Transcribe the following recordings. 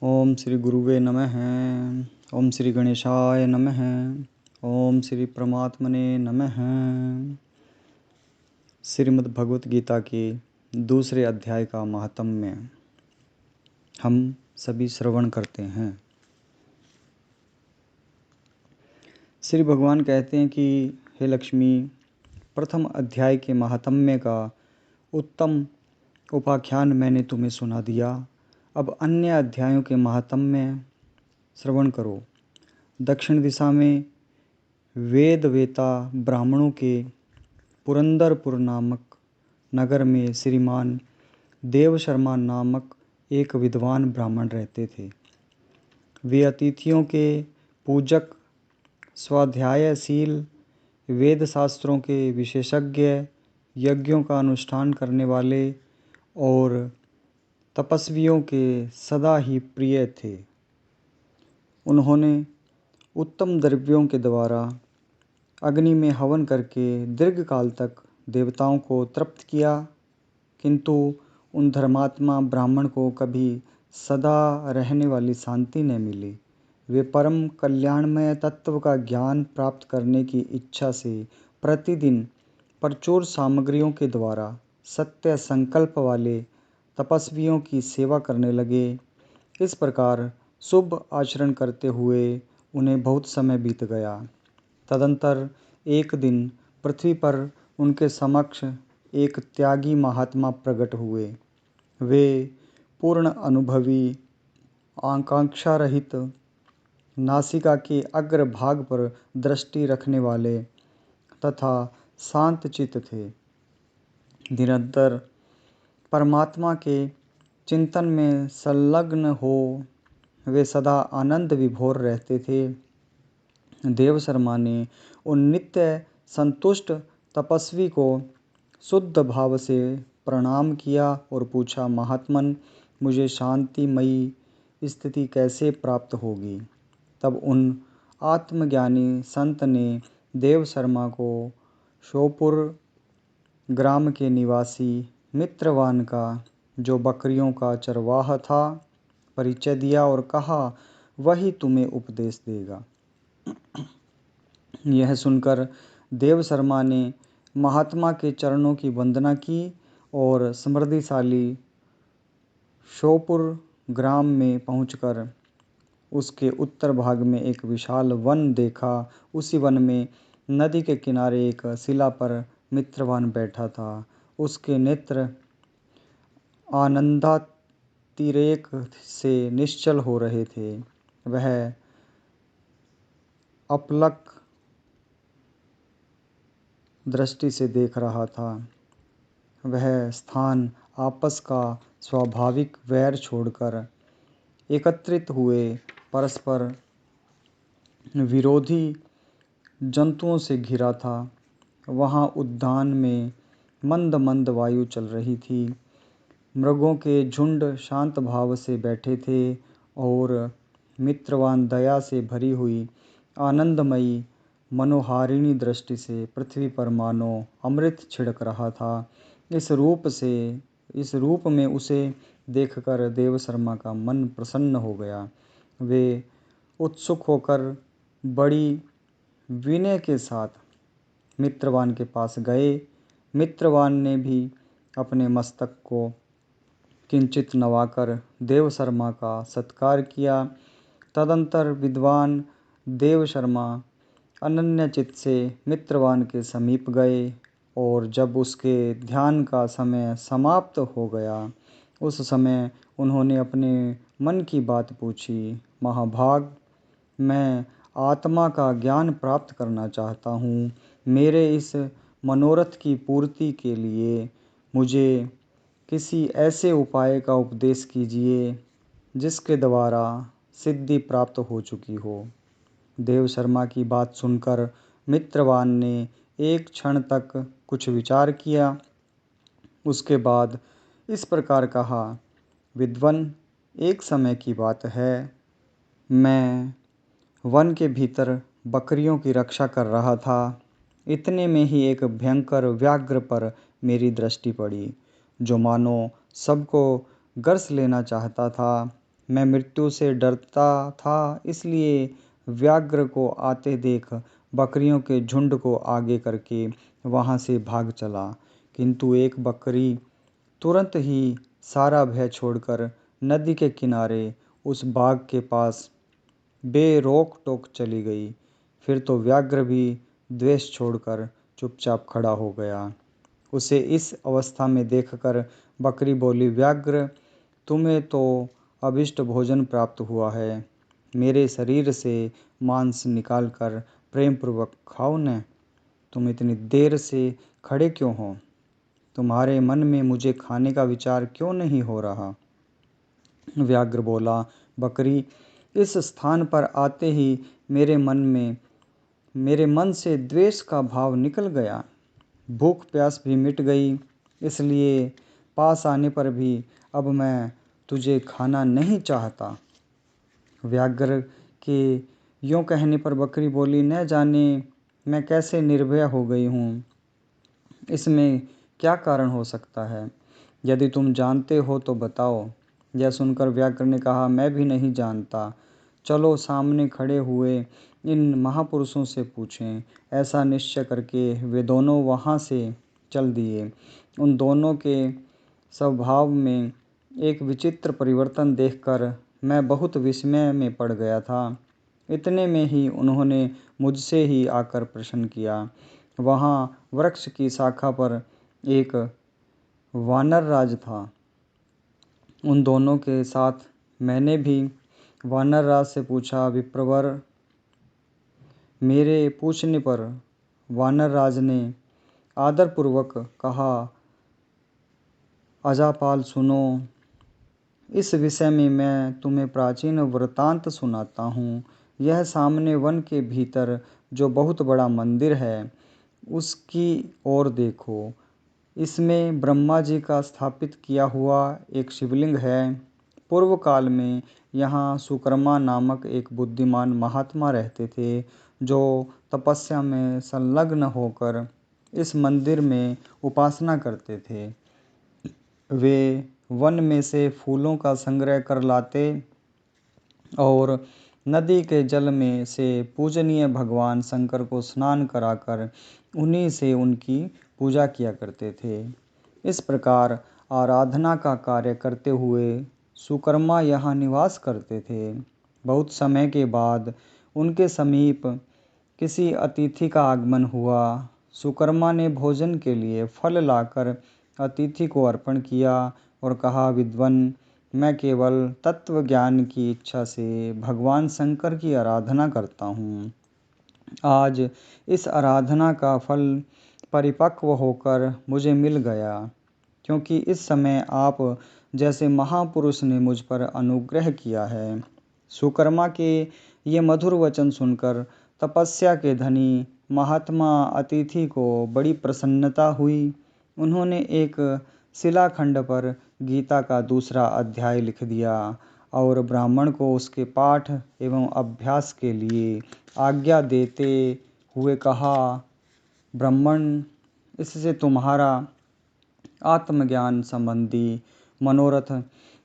ओम श्री गुरुवे नमः। ओम श्री गणेशाय नमः। ओम श्री परमात्मने नमः। श्रीमद् भगवत गीता के दूसरे अध्याय का महात्म्य हम सभी श्रवण करते हैं। श्री भगवान कहते हैं कि हे लक्ष्मी, प्रथम अध्याय के महात्म्य का उत्तम उपाख्यान मैंने तुम्हें सुना दिया। अब अन्य अध्यायों के महात्म्य श्रवण करो। दक्षिण दिशा में वेद वेता ब्राह्मणों के पुरंदरपुर नामक नगर में श्रीमान देव शर्मा नामक एक विद्वान ब्राह्मण रहते थे। वे अतिथियों के पूजक, स्वाध्यायशील, वेद शास्त्रों के विशेषज्ञ, यज्ञों का अनुष्ठान करने वाले और तपस्वियों के सदा ही प्रिय थे। उन्होंने उत्तम द्रव्यों के द्वारा अग्नि में हवन करके दीर्घ काल तक देवताओं को तृप्त किया, किंतु उन धर्मात्मा ब्राह्मण को कभी सदा रहने वाली शांति न मिली। वे परम कल्याणमय तत्व का ज्ञान प्राप्त करने की इच्छा से प्रतिदिन प्रचुर सामग्रियों के द्वारा सत्य संकल्प वाले तपस्वियों की सेवा करने लगे। इस प्रकार शुभ आचरण करते हुए उन्हें बहुत समय बीत गया। तदंतर एक दिन पृथ्वी पर उनके समक्ष एक त्यागी महात्मा प्रकट हुए। वे पूर्ण अनुभवी, आकांक्षा रहित, नासिका के अग्र भाग पर दृष्टि रखने वाले तथा शांत चित्त थे। निरंतर परमात्मा के चिंतन में संलग्न हो वे सदा आनंद विभोर रहते थे। देव शर्मा ने उन नित्य संतुष्ट तपस्वी को शुद्ध भाव से प्रणाम किया और पूछा, महात्मन, मुझे शांतिमयी स्थिति कैसे प्राप्त होगी? तब उन आत्मज्ञानी संत ने देव शर्मा को श्योपुर ग्राम के निवासी मित्रवान का, जो बकरियों का चरवाहा था, परिचय दिया और कहा, वही तुम्हें उपदेश देगा। यह सुनकर देव शर्मा ने महात्मा के चरणों की वंदना की और समृद्धिशाली श्योपुर ग्राम में पहुंचकर उसके उत्तर भाग में एक विशाल वन देखा। उसी वन में नदी के किनारे एक शिला पर मित्रवान बैठा था। उसके नेत्र आनंदातिरेक से निश्चल हो रहे थे। वह अपलक दृष्टि से देख रहा था। वह स्थान आपस का स्वाभाविक वैर छोड़कर एकत्रित हुए परस्पर विरोधी जंतुओं से घिरा था। वहाँ उद्यान में मंद मंद वायु चल रही थी। मृगों के झुंड शांत भाव से बैठे थे और मित्रवान दया से भरी हुई आनंदमयी मनोहारिणी दृष्टि से पृथ्वी पर मानो अमृत छिड़क रहा था। इस रूप में उसे देखकर देव शर्मा का मन प्रसन्न हो गया। वे उत्सुक होकर बड़ी विनय के साथ मित्रवान के पास गए। मित्रवान ने भी अपने मस्तक को किंचित नवाकर देव शर्मा का सत्कार किया। तदंतर विद्वान देव शर्मा अनन्य चित्त से मित्रवान के समीप गए और जब उसके ध्यान का समय समाप्त हो गया, उस समय उन्होंने अपने मन की बात पूछी। महाभाग, मैं आत्मा का ज्ञान प्राप्त करना चाहता हूँ। मेरे इस मनोरथ की पूर्ति के लिए मुझे किसी ऐसे उपाय का उपदेश कीजिए जिसके द्वारा सिद्धि प्राप्त हो चुकी हो। देव शर्मा की बात सुनकर मित्रवान ने एक क्षण तक कुछ विचार किया। उसके बाद इस प्रकार कहा, विद्वन, एक समय की बात है, मैं वन के भीतर बकरियों की रक्षा कर रहा था। इतने में ही एक भयंकर व्याघ्र पर मेरी दृष्टि पड़ी, जो मानो सबको ग्रस लेना चाहता था। मैं मृत्यु से डरता था, इसलिए व्याघ्र को आते देख बकरियों के झुंड को आगे करके वहाँ से भाग चला। किंतु एक बकरी तुरंत ही सारा भय छोड़कर नदी के किनारे उस बाघ के पास बेरोक टोक चली गई। फिर तो व्याघ्र भी द्वेष छोड़कर चुपचाप खड़ा हो गया। उसे इस अवस्था में देखकर बकरी बोली, व्याघ्र, तुम्हें तो अभिष्ट भोजन प्राप्त हुआ है। मेरे शरीर से मांस निकालकर प्रेम पूर्वक खाओ न। तुम इतनी देर से खड़े क्यों हो? तुम्हारे मन में मुझे खाने का विचार क्यों नहीं हो रहा? व्याघ्र बोला, बकरी, इस स्थान पर आते ही मेरे मन से द्वेष का भाव निकल गया। भूख प्यास भी मिट गई, इसलिए पास आने पर भी अब मैं तुझे खाना नहीं चाहता। व्याघ्र के यूँ कहने पर बकरी बोली, न जाने मैं कैसे निर्भय हो गई हूँ। इसमें क्या कारण हो सकता है? यदि तुम जानते हो तो बताओ। यह सुनकर व्याघ्र ने कहा, मैं भी नहीं जानता। चलो सामने खड़े हुए इन महापुरुषों से पूछें। ऐसा निश्चय करके वे दोनों वहाँ से चल दिए। उन दोनों के स्वभाव में एक विचित्र परिवर्तन देखकर मैं बहुत विस्मय में पड़ गया था। इतने में ही उन्होंने मुझसे ही आकर प्रश्न किया। वहाँ वृक्ष की शाखा पर एक वानर राज था। उन दोनों के साथ मैंने भी वानर राज से पूछा। विप्रवर, मेरे पूछने पर वानर राज ने आदरपूर्वक कहा, अजापाल सुनो, इस विषय में मैं तुम्हें प्राचीन वृतांत सुनाता हूँ। यह सामने वन के भीतर जो बहुत बड़ा मंदिर है, उसकी ओर देखो। इसमें ब्रह्मा जी का स्थापित किया हुआ एक शिवलिंग है। पूर्व काल में यहाँ सुकर्मा नामक एक बुद्धिमान महात्मा रहते थे, जो तपस्या में संलग्न होकर इस मंदिर में उपासना करते थे। वे वन में से फूलों का संग्रह कर लाते और नदी के जल में से पूजनीय भगवान शंकर को स्नान कराकर उन्हीं से उनकी पूजा किया करते थे। इस प्रकार आराधना का कार्य करते हुए सुकर्मा यहाँ निवास करते थे। बहुत समय के बाद उनके समीप किसी अतिथि का आगमन हुआ। सुकर्मा ने भोजन के लिए फल लाकर अतिथि को अर्पण किया और कहा, विद्वन, मैं केवल तत्व ज्ञान की इच्छा से भगवान शंकर की आराधना करता हूँ। आज इस आराधना का फल परिपक्व होकर मुझे मिल गया, क्योंकि इस समय आप जैसे महापुरुष ने मुझ पर अनुग्रह किया है। सुकर्मा के ये मधुर वचन सुनकर तपस्या के धनी महात्मा अतिथि को बड़ी प्रसन्नता हुई। उन्होंने एक शिलाखंड पर गीता का दूसरा अध्याय लिख दिया और ब्राह्मण को उसके पाठ एवं अभ्यास के लिए आज्ञा देते हुए कहा, ब्राह्मण, इससे तुम्हारा आत्मज्ञान संबंधी मनोरथ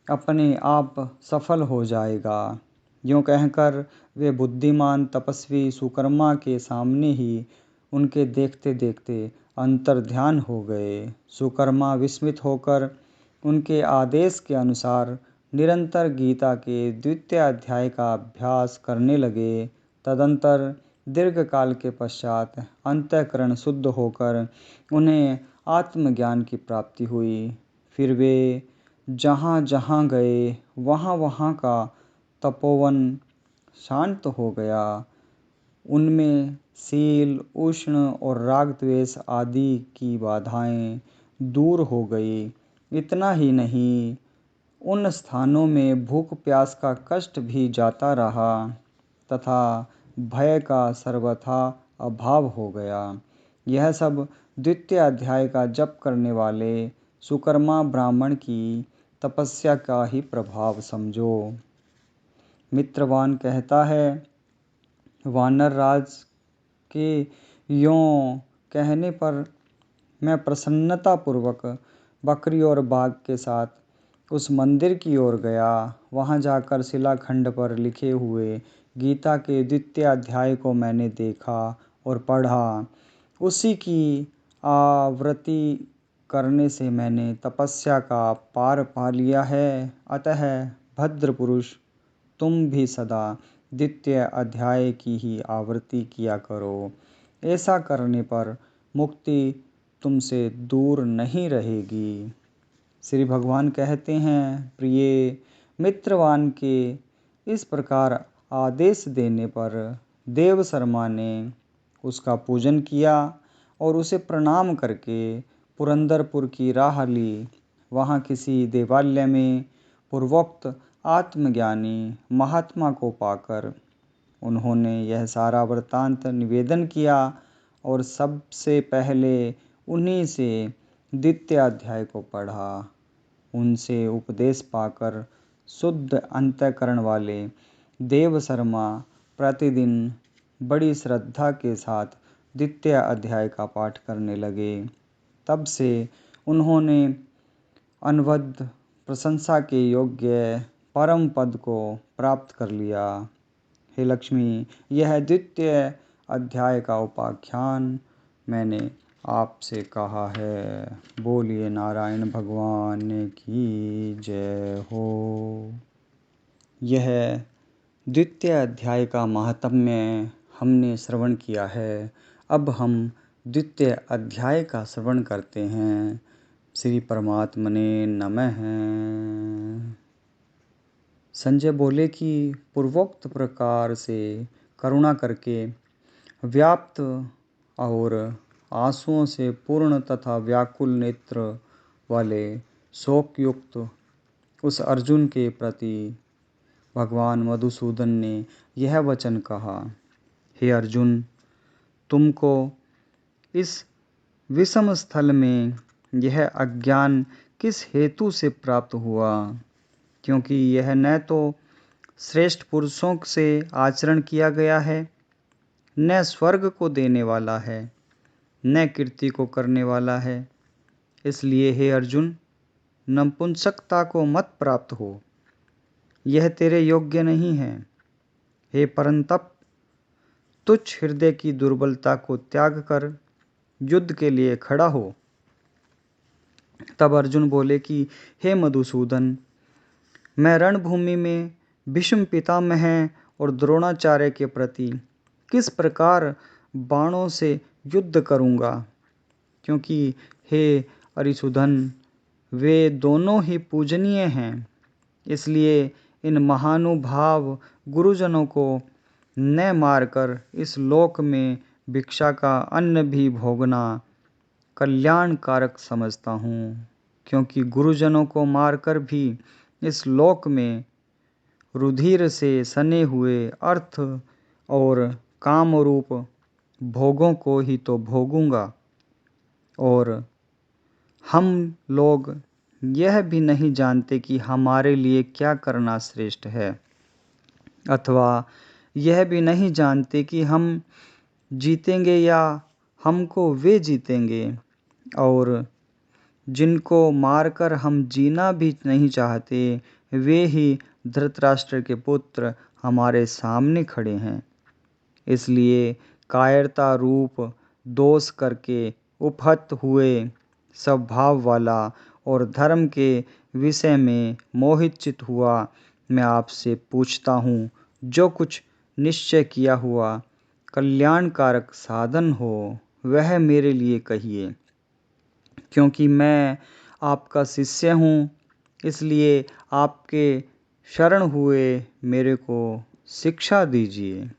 अपने आप सफल हो जाएगा। यूँ कहकर वे बुद्धिमान तपस्वी सुकर्मा के सामने ही उनके देखते देखते अंतर्ध्यान हो गए। सुकर्मा विस्मित होकर उनके आदेश के अनुसार निरंतर गीता के द्वितीय अध्याय का अभ्यास करने लगे। तदंतर दीर्घ काल के पश्चात अंतःकरण शुद्ध होकर उन्हें आत्मज्ञान की प्राप्ति हुई। फिर वे जहाँ जहाँ गए वहाँ वहाँ का तपोवन शांत हो गया। उनमें शील, उष्ण और राग द्वेष आदि की बाधाएं दूर हो गई। इतना ही नहीं, उन स्थानों में भूख प्यास का कष्ट भी जाता रहा तथा भय का सर्वथा अभाव हो गया। यह सब द्वितीय अध्याय का जप करने वाले सुकर्मा ब्राह्मण की तपस्या का ही प्रभाव समझो। मित्रवान कहता है, वानर राज के यों कहने पर मैं प्रसन्नतापूर्वक बकरी और बाघ के साथ उस मंदिर की ओर गया। वहां जाकर शिलाखंड पर लिखे हुए गीता के द्वितीय अध्याय को मैंने देखा और पढ़ा। उसी की आवृत्ति करने से मैंने तपस्या का पार पा लिया है। अतः भद्र पुरुष, तुम भी सदा द्वितीय अध्याय की ही आवृत्ति किया करो। ऐसा करने पर मुक्ति तुमसे दूर नहीं रहेगी। श्री भगवान कहते हैं, प्रिय मित्रवान के इस प्रकार आदेश देने पर देव शर्मा ने उसका पूजन किया और उसे प्रणाम करके पुरंदरपुर की राह ली। वहाँ किसी देवालय में पूर्वोक्त आत्मज्ञानी महात्मा को पाकर उन्होंने यह सारा वृत्तांत निवेदन किया और सबसे पहले उन्हीं से द्वितीय अध्याय को पढ़ा। उनसे उपदेश पाकर शुद्ध अंतःकरण वाले देव शर्मा प्रतिदिन बड़ी श्रद्धा के साथ द्वितीय अध्याय का पाठ करने लगे। तब से उन्होंने अनवद्य प्रशंसा के योग्य परम पद को प्राप्त कर लिया। हे लक्ष्मी, यह द्वितीय अध्याय का उपाख्यान मैंने आपसे कहा है। बोलिए नारायण भगवान की जय हो। यह द्वितीय अध्याय का महात्म्य हमने श्रवण किया है। अब हम द्वितीय अध्याय का श्रवण करते हैं। श्री परमात्मने नमः। संजय बोले कि पूर्वोक्त प्रकार से करुणा करके व्याप्त और आंसुओं से पूर्ण तथा व्याकुल नेत्र वाले शोकयुक्त उस अर्जुन के प्रति भगवान मधुसूदन ने यह वचन कहा, हे अर्जुन, तुमको इस विषम स्थल में यह अज्ञान किस हेतु से प्राप्त हुआ? क्योंकि यह न तो श्रेष्ठ पुरुषों से आचरण किया गया है, न स्वर्ग को देने वाला है, न कीर्ति को करने वाला है। इसलिए हे अर्जुन, नपुंसकता को मत प्राप्त हो, यह तेरे योग्य नहीं है। हे परंतप, तुच्छ हृदय की दुर्बलता को त्याग कर युद्ध के लिए खड़ा हो। तब अर्जुन बोले कि हे मधुसूदन, मैं रणभूमि में भीष्म पितामह और द्रोणाचार्य के प्रति किस प्रकार बाणों से युद्ध करूंगा? क्योंकि हे अरिसुधन, वे दोनों ही पूजनीय हैं। इसलिए इन महानुभाव गुरुजनों को न मारकर इस लोक में भिक्षा का अन्न भी भोगना कल्याणकारक समझता हूँ। क्योंकि गुरुजनों को मारकर भी इस लोक में रुधिर से सने हुए अर्थ और काम रूप भोगों को ही तो भोगूंगा। और हम लोग यह भी नहीं जानते कि हमारे लिए क्या करना श्रेष्ठ है, अथवा यह भी नहीं जानते कि हम जीतेंगे या हमको वे जीतेंगे। और जिनको मारकर हम जीना भी नहीं चाहते, वे ही धृतराष्ट्र के पुत्र हमारे सामने खड़े हैं। इसलिए कायरता रूप दोष करके उपहत हुए स्वभाव वाला और धर्म के विषय में मोहित चित हुआ मैं आपसे पूछता हूँ, जो कुछ निश्चय किया हुआ कल्याणकारक साधन हो वह मेरे लिए कहिए। क्योंकि मैं आपका शिष्य हूँ, इसलिए आपके शरण हुए मेरे को शिक्षा दीजिए।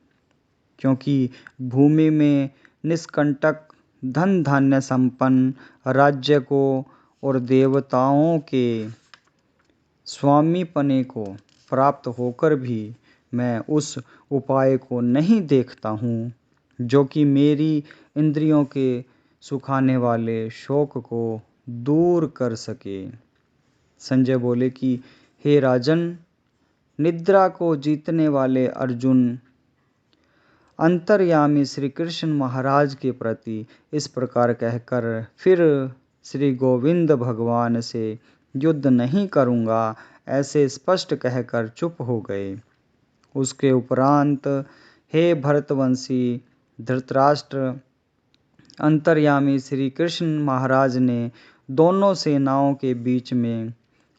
क्योंकि भूमि में निष्कंटक धन धान्य संपन्न राज्य को और देवताओं के स्वामीपने को प्राप्त होकर भी मैं उस उपाय को नहीं देखता हूँ जो कि मेरी इंद्रियों के सुखाने वाले शोक को दूर कर सके। संजय बोले कि हे राजन, निद्रा को जीतने वाले अर्जुन अंतर्यामी श्री कृष्ण महाराज के प्रति इस प्रकार कहकर फिर श्री गोविंद भगवान से युद्ध नहीं करूँगा, ऐसे स्पष्ट कहकर चुप हो गए। उसके उपरांत हे भरतवंशी धृतराष्ट्र, अंतर्यामी श्री कृष्ण महाराज ने दोनों सेनाओं के बीच में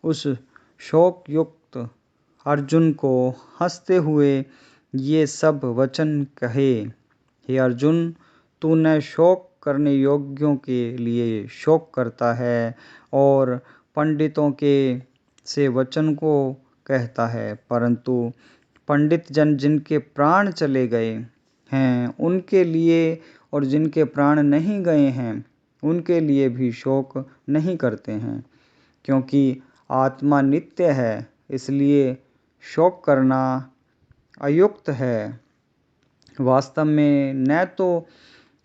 उस शोकयुक्त अर्जुन को हंसते हुए ये सब वचन कहे। हे अर्जुन, तू न शोक करने योग्यों के लिए शोक करता है और पंडितों के से वचन को कहता है, परंतु पंडित जन जिनके प्राण चले गए हैं उनके लिए और जिनके प्राण नहीं गए हैं उनके लिए भी शोक नहीं करते हैं, क्योंकि आत्मा नित्य है, इसलिए शोक करना अयुक्त है। वास्तव में न तो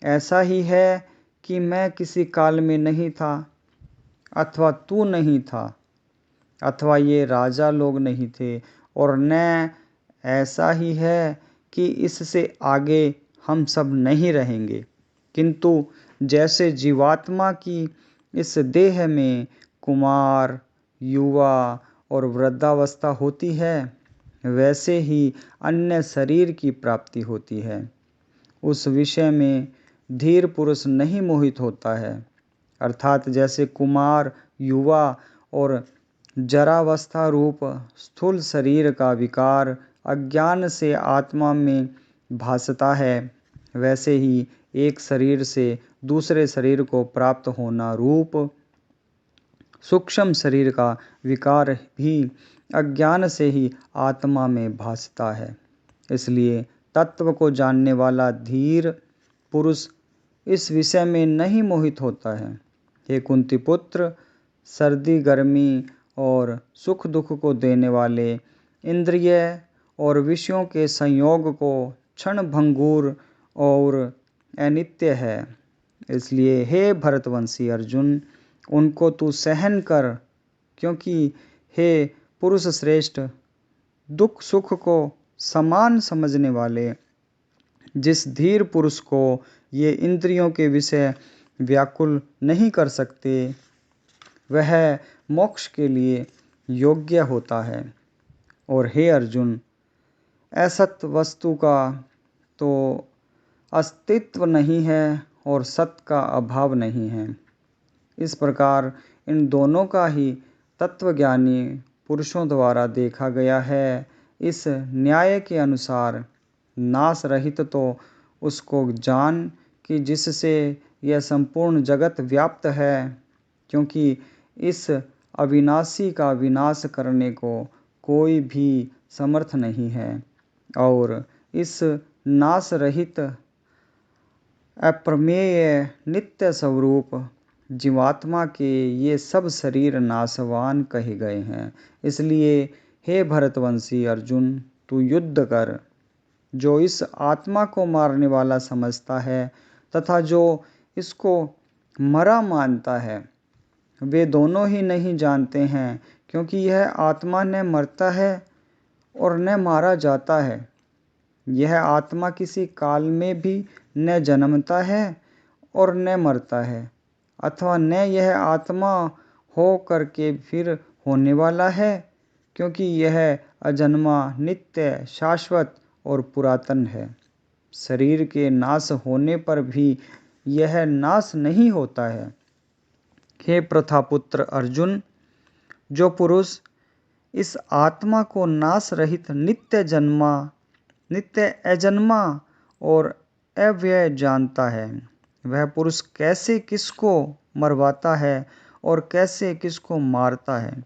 ऐसा ही है कि मैं किसी काल में नहीं था, अथवा तू नहीं था, अथवा ये राजा लोग नहीं थे, और न ऐसा ही है कि इससे आगे हम सब नहीं रहेंगे, किंतु जैसे जीवात्मा की इस देह में कुमार, युवा और वृद्धावस्था होती है, वैसे ही अन्य शरीर की प्राप्ति होती है। उस विषय में धीर पुरुष नहीं मोहित होता है, अर्थात जैसे कुमार, युवा और जरावस्था रूप स्थूल शरीर का विकार अज्ञान से आत्मा में भासता है, वैसे ही एक शरीर से दूसरे शरीर को प्राप्त होना रूप सूक्ष्म शरीर का विकार भी अज्ञान से ही आत्मा में भासता है। इसलिए तत्व को जानने वाला धीर पुरुष इस विषय में नहीं मोहित होता है। हे कुंती पुत्र, सर्दी गर्मी और सुख दुख को देने वाले इंद्रिय और विषयों के संयोग को क्षण भंगुर और अनित्य है, इसलिए हे भरतवंशी अर्जुन, उनको तू सहन कर, क्योंकि हे पुरुष श्रेष्ठ, दुख सुख को समान समझने वाले जिस धीर पुरुष को ये इंद्रियों के विषय व्याकुल नहीं कर सकते, वह मोक्ष के लिए योग्य होता है। और हे अर्जुन, असत वस्तु का तो अस्तित्व नहीं है और सत का अभाव नहीं है। इस प्रकार इन दोनों का ही तत्वज्ञानी पुरुषों द्वारा देखा गया है। इस न्याय के अनुसार नाश रहित तो उसको जान कि जिससे यह संपूर्ण जगत व्याप्त है, क्योंकि इस अविनाशी का विनाश करने को कोई भी समर्थ नहीं है, और इस नाश रहित अप्रमेय नित्य स्वरूप जीवात्मा के ये सब शरीर नाशवान कहे गए हैं। इसलिए हे भरतवंशी अर्जुन, तू युद्ध कर। जो इस आत्मा को मारने वाला समझता है तथा जो इसको मरा मानता है, वे दोनों ही नहीं जानते हैं, क्योंकि यह आत्मा न मरता है और न मारा जाता है। यह आत्मा किसी काल में भी न जन्मता है और न मरता है, अथवा न यह आत्मा हो करके फिर होने वाला है, क्योंकि यह अजन्मा, नित्य, शाश्वत और पुरातन है। शरीर के नाश होने पर भी यह नाश नहीं होता है। हे प्रथापुत्र अर्जुन, जो पुरुष इस आत्मा को नाश रहित नित्य अजन्मा और अव्यय जानता है, वह पुरुष कैसे किसको मरवाता है और कैसे किसको मारता है।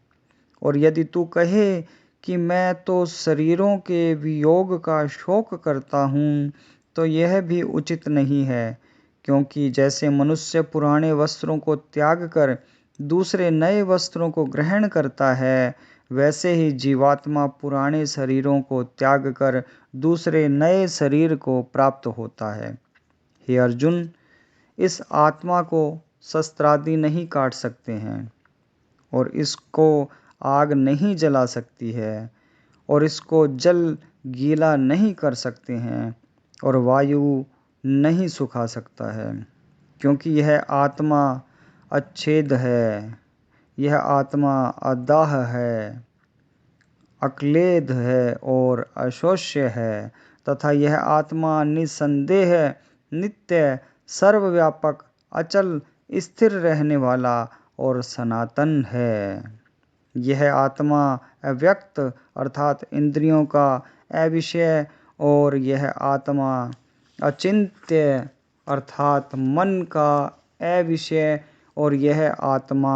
और यदि तू कहे कि मैं तो शरीरों के वियोग का शोक करता हूँ, तो यह भी उचित नहीं है, क्योंकि जैसे मनुष्य पुराने वस्त्रों को त्याग कर दूसरे नए वस्त्रों को ग्रहण करता है, वैसे ही जीवात्मा पुराने शरीरों को त्याग कर दूसरे नए शरीर को प्राप्त होता है। हे अर्जुन, इस आत्मा को शस्त्रादि नहीं काट सकते हैं, और इसको आग नहीं जला सकती है, और इसको जल गीला नहीं कर सकते हैं, और वायु नहीं सुखा सकता है, क्योंकि यह आत्मा अच्छेद है। यह आत्मा अदाह है, अक्लेद है और अशोष्य है, तथा यह आत्मा निसंदेह नित्य, सर्वव्यापक, अचल, स्थिर रहने वाला और सनातन है। यह आत्मा अव्यक्त अर्थात इंद्रियों का अविषय और यह आत्मा अचिंत्य अर्थात मन का अविषय और यह आत्मा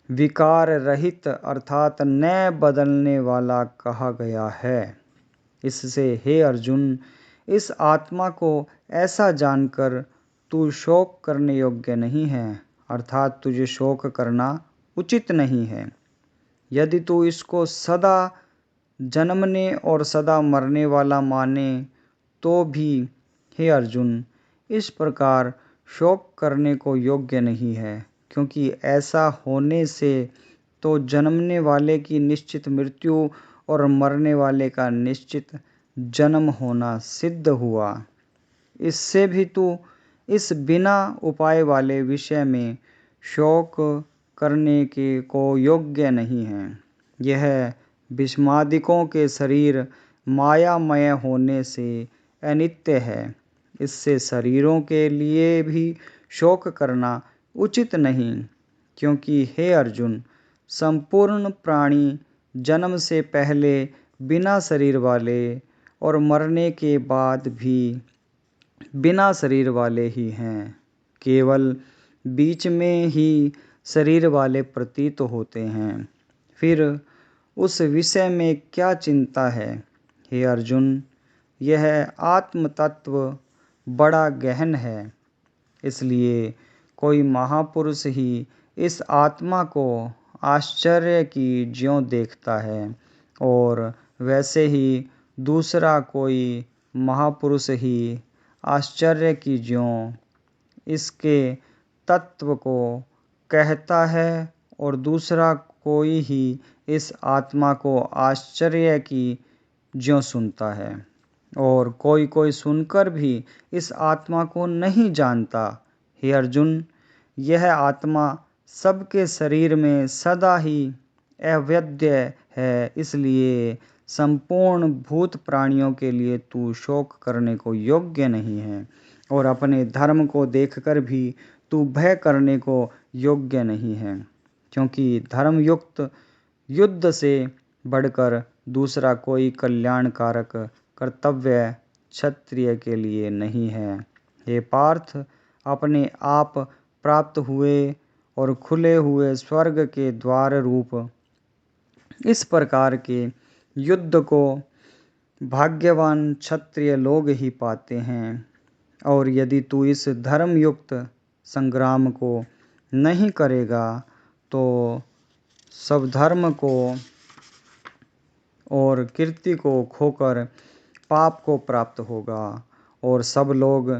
विकार रहित अर्थात न बदलने वाला कहा गया है। इससे हे अर्जुन, इस आत्मा को ऐसा जानकर तू शोक करने योग्य नहीं है, अर्थात तुझे शोक करना उचित नहीं है। यदि तू इसको सदा जन्मने और सदा मरने वाला माने तो भी हे अर्जुन, इस प्रकार शोक करने को योग्य नहीं है, क्योंकि ऐसा होने से तो जन्मने वाले की निश्चित मृत्यु और मरने वाले का निश्चित जन्म होना सिद्ध हुआ। इससे भी तू इस बिना उपाय वाले विषय में शोक करने के को योग्य नहीं है। यह विषमादिकों के शरीर मायामय होने से अनित्य है। इससे शरीरों के लिए भी शोक करना उचित नहीं, क्योंकि हे अर्जुन, संपूर्ण प्राणी जन्म से पहले बिना शरीर वाले और मरने के बाद भी बिना शरीर वाले ही हैं। केवल बीच में ही शरीर वाले प्रतीत होते हैं। फिर उस विषय में क्या चिंता है? हे अर्जुन, यह आत्म तत्व बड़ा गहन है, इसलिए कोई महापुरुष ही इस आत्मा को आश्चर्य की ज्यों देखता है और वैसे ही दूसरा कोई महापुरुष ही आश्चर्य की ज्यों इसके तत्व को कहता है और दूसरा कोई ही इस आत्मा को आश्चर्य की ज्यों सुनता है, और कोई कोई सुनकर भी इस आत्मा को नहीं जानता। हे अर्जुन, यह आत्मा सबके शरीर में सदा ही अवैध्य है, इसलिए संपूर्ण भूत प्राणियों के लिए तू शोक करने को योग्य नहीं है और अपने धर्म को देखकर भी तू भय करने को योग्य नहीं है, क्योंकि धर्मयुक्त युद्ध से बढ़कर दूसरा कोई कल्याणकारक कर्तव्य क्षत्रिय के लिए नहीं है। हे पार्थ, अपने आप प्राप्त हुए और खुले हुए स्वर्ग के द्वार रूप इस प्रकार के युद्ध को भाग्यवान क्षत्रिय लोग ही पाते हैं, और यदि तू इस धर्मयुक्त संग्राम को नहीं करेगा तो सब धर्म को और कीर्ति को खोकर पाप को प्राप्त होगा, और सब लोग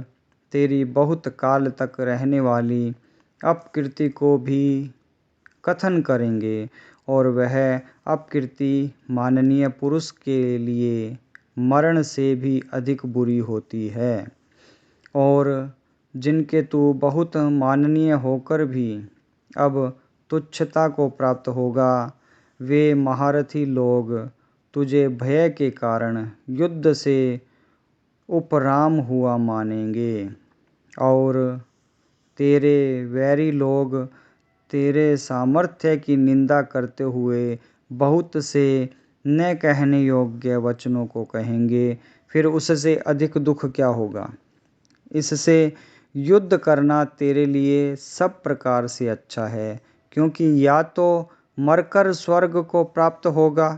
तेरी बहुत काल तक रहने वाली अपकीर्ति को भी कथन करेंगे, और वह अपकीर्ति माननीय पुरुष के लिए मरण से भी अधिक बुरी होती है। और जिनके तू बहुत माननीय होकर भी अब तुच्छता को प्राप्त होगा, वे महारथी लोग तुझे भय के कारण युद्ध से उपराम हुआ मानेंगे, और तेरे वैरी लोग तेरे सामर्थ्य की निंदा करते हुए बहुत से न कहने योग्य वचनों को कहेंगे। फिर उससे अधिक दुख क्या होगा? इससे युद्ध करना तेरे लिए सब प्रकार से अच्छा है, क्योंकि या तो मरकर स्वर्ग को प्राप्त होगा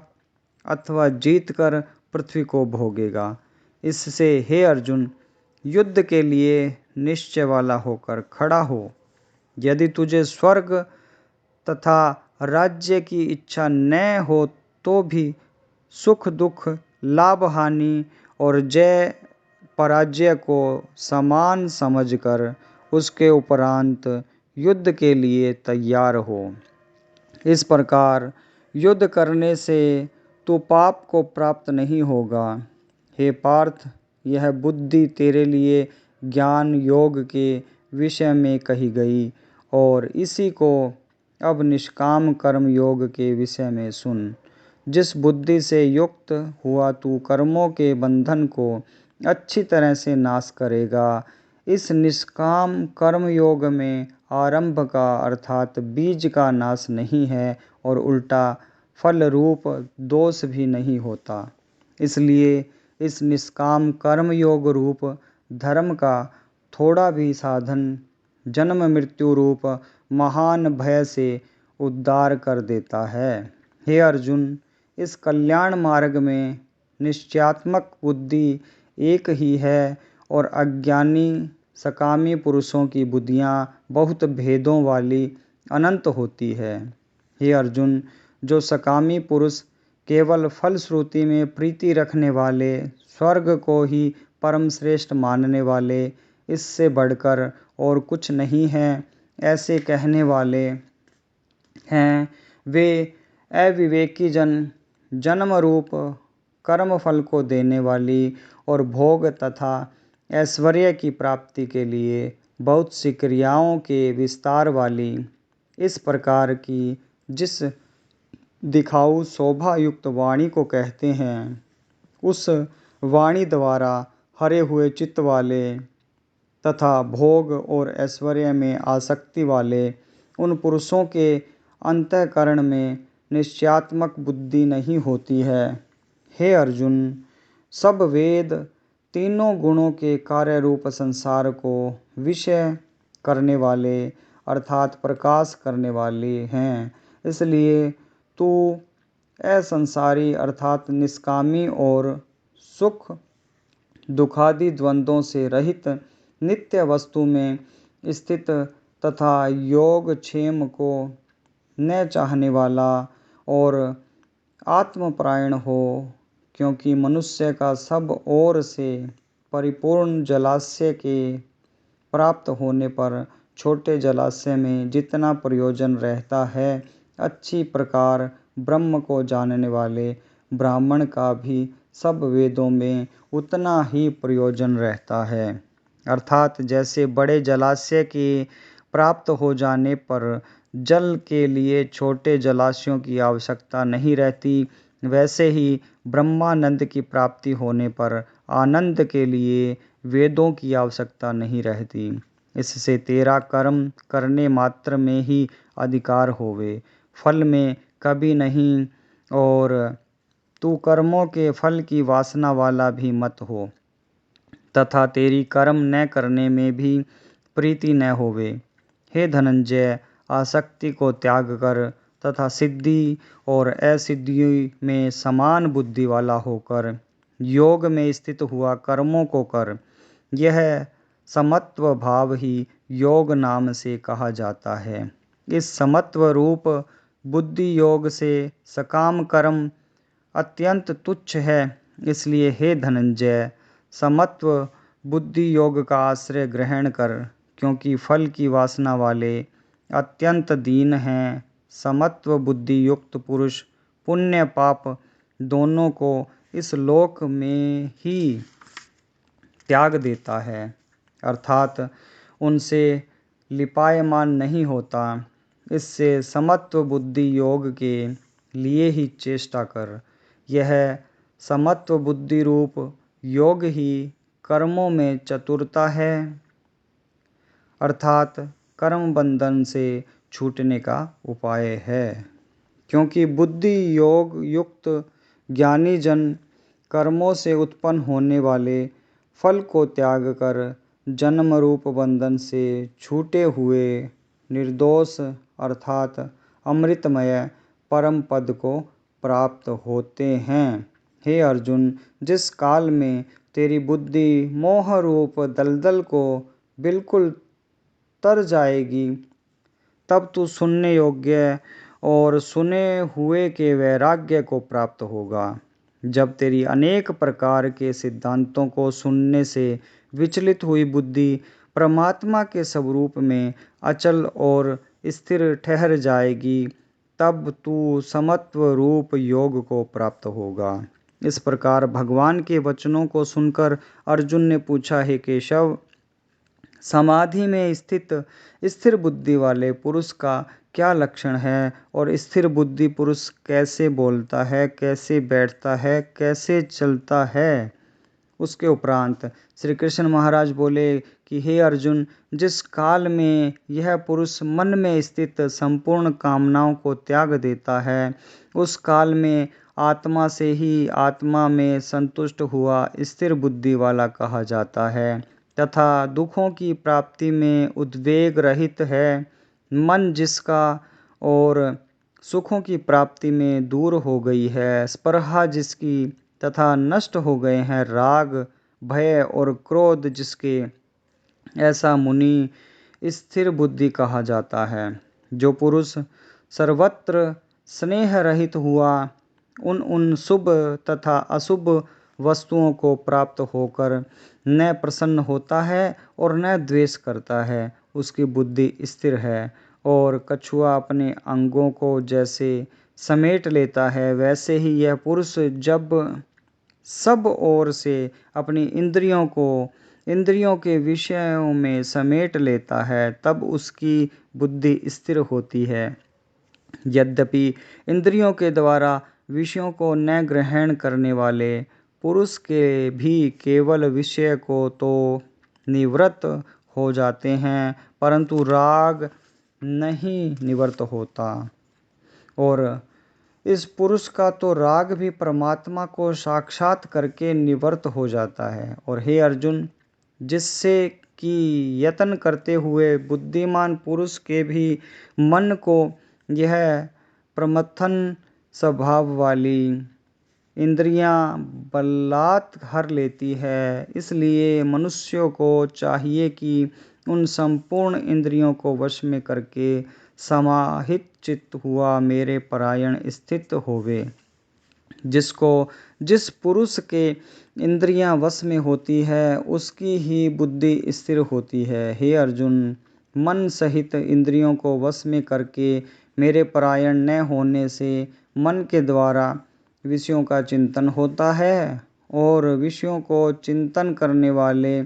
अथवा जीतकर पृथ्वी को भोगेगा। इससे हे अर्जुन, युद्ध के लिए निश्चय वाला होकर खड़ा हो। यदि तुझे स्वर्ग तथा राज्य की इच्छा न हो तो भी सुख दुख, लाभ हानि और जय पराजय को समान समझकर उसके उपरांत युद्ध के लिए तैयार हो। इस प्रकार युद्ध करने से तो पाप को प्राप्त नहीं होगा। हे पार्थ, यह बुद्धि तेरे लिए ज्ञान योग के विषय में कही गई, और इसी को अब निष्काम कर्म योग के विषय में सुन। जिस बुद्धि से युक्त हुआ तू कर्मों के बंधन को अच्छी तरह से नाश करेगा। इस निष्काम कर्म योग में आरंभ का अर्थात बीज का नाश नहीं है और उल्टा फल रूप दोष भी नहीं होता। इसलिए इस निष्काम कर्म योग रूप धर्म का थोड़ा भी साधन जन्म मृत्यु रूप महान भय से उद्धार कर देता है। हे अर्जुन, इस कल्याण मार्ग में निश्चयात्मक बुद्धि एक ही है और अज्ञानी सकामी पुरुषों की बुद्धियाँ बहुत भेदों वाली अनंत होती है। हे अर्जुन, जो सकामी पुरुष केवल फलश्रुति में प्रीति रखने वाले, स्वर्ग को ही परम श्रेष्ठ मानने वाले, इससे बढ़कर और कुछ नहीं है ऐसे कहने वाले हैं, वे अविवेकी जन जन्म रूप कर्म फल को देने वाली और भोग तथा ऐश्वर्य की प्राप्ति के लिए बहुत सी क्रियाओं के विस्तार वाली इस प्रकार की जिस दिखाऊ शोभा युक्त वाणी को कहते हैं, उस वाणी द्वारा हरे हुए चित्त वाले तथा भोग और ऐश्वर्य में आसक्ति वाले उन पुरुषों के अंतःकरण में निश्चयात्मक बुद्धि नहीं होती है। हे अर्जुन, सब वेद तीनों गुणों के कार्य रूप संसार को विषय करने वाले अर्थात प्रकाश करने वाले हैं। इसलिए तू असंसारी अर्थात निष्कामी और सुख दुखादि द्वंद्वों से रहित नित्य वस्तु में स्थित तथा योगक्षेम को न चाहने वाला और आत्मपरायण हो, क्योंकि मनुष्य का सब ओर से परिपूर्ण जलाशय के प्राप्त होने पर छोटे जलाशय में जितना प्रयोजन रहता है, अच्छी प्रकार ब्रह्म को जानने वाले ब्राह्मण का भी सब वेदों में उतना ही प्रयोजन रहता है। अर्थात जैसे बड़े जलाशय के प्राप्त हो जाने पर जल के लिए छोटे जलाशयों की आवश्यकता नहीं रहती, वैसे ही ब्रह्मानंद की प्राप्ति होने पर आनंद के लिए वेदों की आवश्यकता नहीं रहती। इससे तेरा कर्म करने मात्र में ही अधिकार होवे, फल में कभी नहीं, और तू कर्मों के फल की वासना वाला भी मत हो तथा तेरी कर्म न करने में भी प्रीति न होवे। हे धनंजय, आसक्ति को त्याग कर तथा सिद्धि और असिद्धि में समान बुद्धि वाला होकर योग में स्थित हुआ कर्मों को कर। यह समत्व भाव ही योग नाम से कहा जाता है। इस समत्व रूप बुद्धि योग से सकाम कर्म अत्यंत तुच्छ है। इसलिए हे धनंजय, समत्व बुद्धि योग का आश्रय ग्रहण कर, क्योंकि फल की वासना वाले अत्यंत दीन हैं। समत्व बुद्धि युक्त पुरुष पुण्य पाप दोनों को इस लोक में ही त्याग देता है, अर्थात उनसे लिपायमान नहीं होता। इससे समत्व बुद्धि योग के लिए ही चेष्टा कर। यह समत्व बुद्धि रूप योग ही कर्मों में चतुरता है, अर्थात कर्म बंधन से छूटने का उपाय है। क्योंकि बुद्धि योग युक्त ज्ञानी जन कर्मों से उत्पन्न होने वाले फल को त्याग कर जन्म रूप बंधन से छूटे हुए निर्दोष अर्थात अमृतमय परम पद को प्राप्त होते हैं। हे अर्जुन, जिस काल में तेरी बुद्धि मोह रूप दलदल को बिल्कुल तर जाएगी, तब तू सुनने योग्य और सुने हुए के वैराग्य को प्राप्त होगा। जब तेरी अनेक प्रकार के सिद्धांतों को सुनने से विचलित हुई बुद्धि परमात्मा के स्वरूप में अचल और स्थिर ठहर जाएगी, तब तू समत्व रूप योग को प्राप्त होगा। इस प्रकार भगवान के वचनों को सुनकर अर्जुन ने पूछा, हे केशव, समाधि में स्थित स्थिर बुद्धि वाले पुरुष का क्या लक्षण है और स्थिर बुद्धि पुरुष कैसे बोलता है, कैसे बैठता है, कैसे चलता है। उसके उपरांत श्री कृष्ण महाराज बोले कि हे अर्जुन, जिस काल में यह पुरुष मन में स्थित संपूर्ण कामनाओं को त्याग देता है, उस काल में आत्मा से ही आत्मा में संतुष्ट हुआ स्थिर बुद्धि वाला कहा जाता है तथा दुखों की प्राप्ति में उद्वेग रहित है। मन जिसका और सुखों की प्राप्ति में दूर हो गई है, स्पृहा जिसकी तथा नष्ट हो गए हैं राग, भय और क्रोध जिसके, ऐसा मुनि स्थिर बुद्धि कहा जाता है। जो पुरुष सर्वत्र स्नेह रहित हुआ उन शुभ तथा अशुभ वस्तुओं को प्राप्त होकर न प्रसन्न होता है और न द्वेष करता है, उसकी बुद्धि स्थिर है। और कछुआ अपने अंगों को जैसे समेट लेता है, वैसे ही यह पुरुष जब सब ओर से अपनी इंद्रियों के विषयों में समेट लेता है, तब उसकी बुद्धि स्थिर होती है। यद्यपि इंद्रियों के द्वारा विषयों को न ग्रहण करने वाले पुरुष के भी केवल विषय को तो निवृत्त हो जाते हैं, परंतु राग नहीं निवृत्त होता। और इस पुरुष का तो राग भी परमात्मा को साक्षात करके निवृत्त हो जाता है। और हे अर्जुन, जिससे कि यत्न करते हुए बुद्धिमान पुरुष के भी मन को यह प्रमथन स्वभाव वाली इंद्रियां बलात् हर लेती है, इसलिए मनुष्यों को चाहिए कि उन संपूर्ण इंद्रियों को वश में करके समाहित चित्त हुआ मेरे परायण स्थित होवे। जिस पुरुष के इंद्रियां वश में होती है, उसकी ही बुद्धि स्थिर होती है। हे अर्जुन, मन सहित इंद्रियों को वश में करके मेरे परायण न होने से मन के द्वारा विषयों का चिंतन होता है, और विषयों को चिंतन करने वाले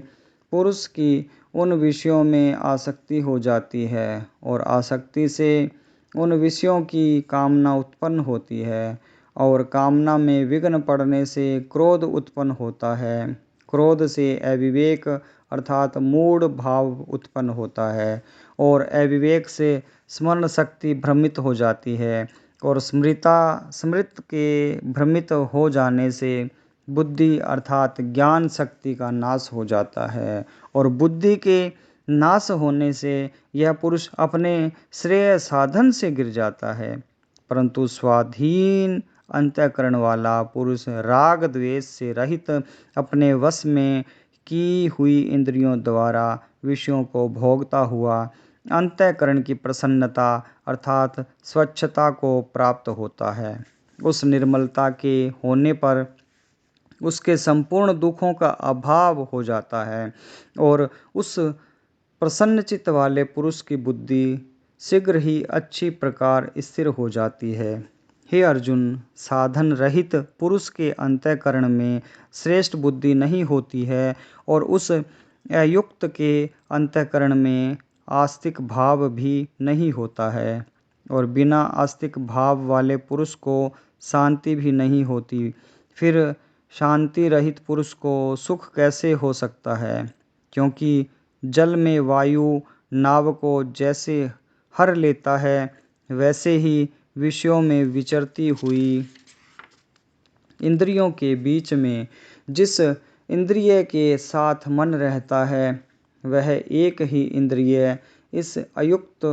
पुरुष की उन विषयों में आसक्ति हो जाती है, और आसक्ति से उन विषयों की कामना उत्पन्न होती है, और कामना में विघ्न पड़ने से क्रोध उत्पन्न होता है। क्रोध से अविवेक अर्थात मूढ़ भाव उत्पन्न होता है, और अविवेक से स्मरण शक्ति भ्रमित हो जाती है, और स्मृत के भ्रमित हो जाने से बुद्धि अर्थात ज्ञान शक्ति का नाश हो जाता है। और बुद्धि के नाश होने से यह पुरुष अपने श्रेय साधन से गिर जाता है, परंतु स्वाधीन अंतःकरण वाला पुरुष राग द्वेष से रहित अपने वश में की हुई इंद्रियों द्वारा विषयों को भोगता हुआ अंतःकरण की प्रसन्नता अर्थात स्वच्छता को प्राप्त होता है। उस निर्मलता के होने पर उसके संपूर्ण दुखों का अभाव हो जाता है, और उस प्रसन्नचित्त वाले पुरुष की बुद्धि शीघ्र ही अच्छी प्रकार स्थिर हो जाती है। हे अर्जुन, साधन रहित पुरुष के अंतःकरण में श्रेष्ठ बुद्धि नहीं होती है, और उस अयुक्त के अंतःकरण में आस्तिक भाव भी नहीं होता है, और बिना आस्तिक भाव वाले पुरुष को शांति भी नहीं होती। फिर शांति रहित पुरुष को सुख कैसे हो सकता है, क्योंकि जल में वायु नाव को जैसे हर लेता है, वैसे ही विषयों में विचरती हुई इंद्रियों के बीच में जिस इंद्रिय के साथ मन रहता है, वह एक ही इंद्रिय इस अयुक्त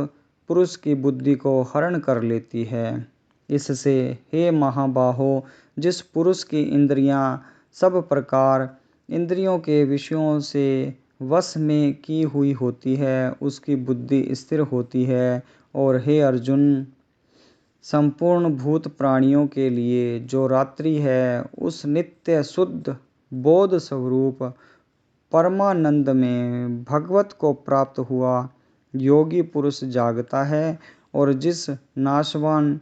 पुरुष की बुद्धि को हरण कर लेती है। इससे हे महाबाहो, जिस पुरुष की इंद्रियां सब प्रकार इंद्रियों के विषयों से वश में की हुई होती है, उसकी बुद्धि स्थिर होती है। और हे अर्जुन, संपूर्ण भूत प्राणियों के लिए जो रात्रि है, उस नित्य शुद्ध बोध स्वरूप परमानंद में भगवत को प्राप्त हुआ योगी पुरुष जागता है, और जिस नाशवान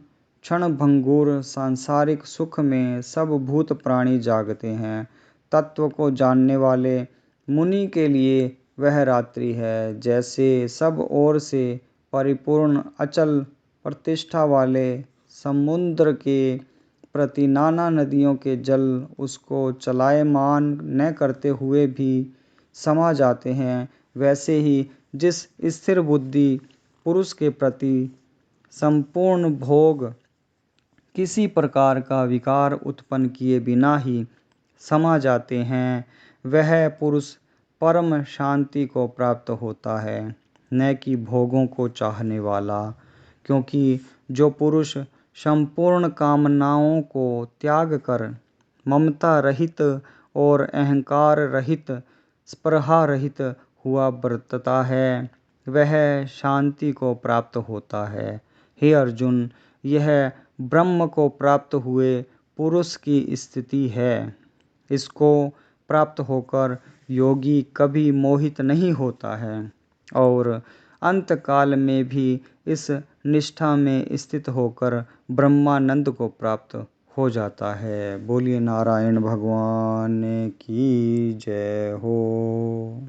क्षण भंगुर सांसारिक सुख में सब भूत प्राणी जागते हैं, तत्व को जानने वाले मुनि के लिए वह रात्रि है जैसे सब ओर से परिपूर्ण अचल प्रतिष्ठा वाले समुद्र के प्रति नाना नदियों के जल उसको चलायमान न करते हुए भी समा जाते हैं, वैसे ही जिस स्थिर बुद्धि पुरुष के प्रति संपूर्ण भोग किसी प्रकार का विकार उत्पन्न किए बिना ही समा जाते हैं, वह पुरुष परम शांति को प्राप्त होता है, न कि भोगों को चाहने वाला। क्योंकि जो पुरुष संपूर्ण कामनाओं को त्याग कर ममता रहित और अहंकार रहित, स्पृहा रहित हुआ बरतता है, वह शांति को प्राप्त होता है। हे अर्जुन, यह ब्रह्म को प्राप्त हुए पुरुष की स्थिति है। इसको प्राप्त होकर योगी कभी मोहित नहीं होता है और अंत काल में भी इस निष्ठा में स्थित होकर ब्रह्मानंद को प्राप्त हो जाता है। बोलिए नारायण भगवान की जय हो।